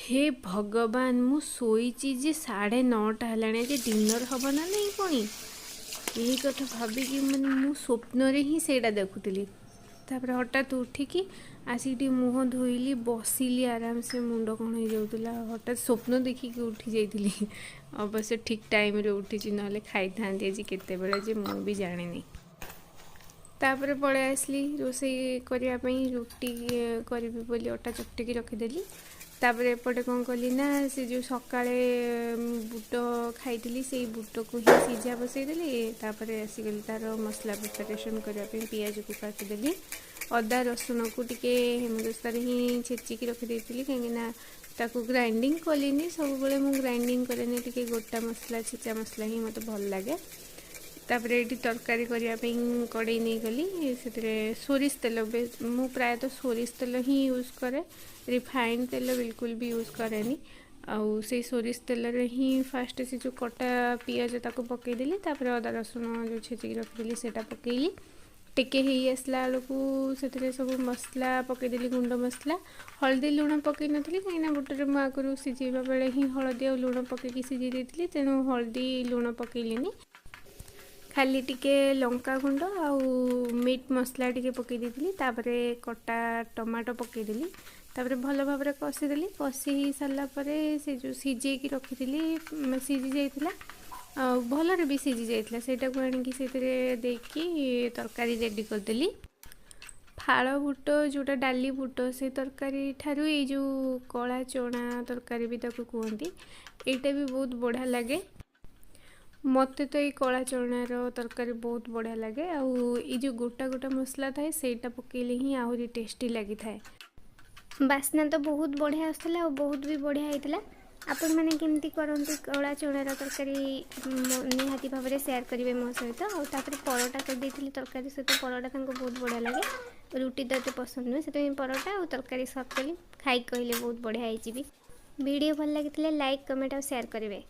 हे भगवान मु शोची जे 9:30 है डिनर हम ना नहीं पुणी यही कथा भाविकी मैंने मु स्वप्न ही सेटा देखुली तापर हठात उठिकी आसिक मुह धोइली बसिली आराम से मुंड कौन हो जाऊला हठात स्वप्न देखिकी उठी जाइली अवश्य ठीक टाइम रे उठी ना खाई था आज केते जे मु भी जानी तापर पड़े आसली रोसे करने रुटी करी बोली अटा चकटिकी रखीदेली तापर एपटे कौन कली ना से जो सकाळे बुट खाई से बुट को ही सीझा बसईदेली तापर आसिगली तार मसला प्रिपेरेसन करने पियाज को काटिदेली अदा रसुण को टिके हेमदस्तार ही छेचिकी रखीदी कहीं ताकू ग्राइंडिंग कलिनी सब मु ग्राइंडिंग करेनि टिके गोटा मसला छेचा मसला ही मत भल लगे तापर ये तरकारी करने कड़े नहीं गली से सोरिष तेल मु प्रायतः सोरिष तेल ही यूज करे रिफाइंड तेल बिल्कुल भी यूज करेनि आउ से सोरिष तेल ही फास्ट से जो कटा पियाज ताको पकईदेली तापर अदा रसुण जो छेचिकी रखीदी से पकईली टिके ही आसला बेलू से सब मसला पकईदेली गुंड मसला हल्दी लुण पकई नी कहीं बुटर मु आगुरी सीझेबा बेले ही हलदी और लुण पकईकी सीझे देती तेणु हल्दी लुण पकईलिनी खाली टिके लंका गुंड आउ मीट मसला टिके पकई देती तापरे कटा टमाटो पकईदेली तापरे भल भाव कषीदेली कषी ही सारा से जो सीझे रखी सीझी जाइला भलरे भी सीझी जाइला सेटा को आनिकी से देकी तरकारी रेडी करदेली फाड़ बुट जोटा डाली बुट से तरकारी ठारू ये जो कला चना तरकारी भी ताको कहती यहाँ भी बहुत बढ़िया लगे मत तो ये कला चनार तरकारी बहुत बढ़िया लगे आउ ये जो गोटा गोटा मसला थाए सेटा पकेले ही आहरी टेस्टी लगी थाए बास्ना तो बहुत बढ़िया आसला और बहुत भी बढ़िया होता आपण मैंने केमती करती कला चनार तरकारी निहाती भाव में सेयार करेंगे मो सहित आउे परोटा कर तरकारी सहित परोटा बहुत बढ़िया लगे रुटी तो ये पसंद नुहे से परोटा और तरकारी सर्व कली खाई कहले बहुत बढ़िया वीडियो भल लगी लाइक कमेंट और शेयर करेंगे।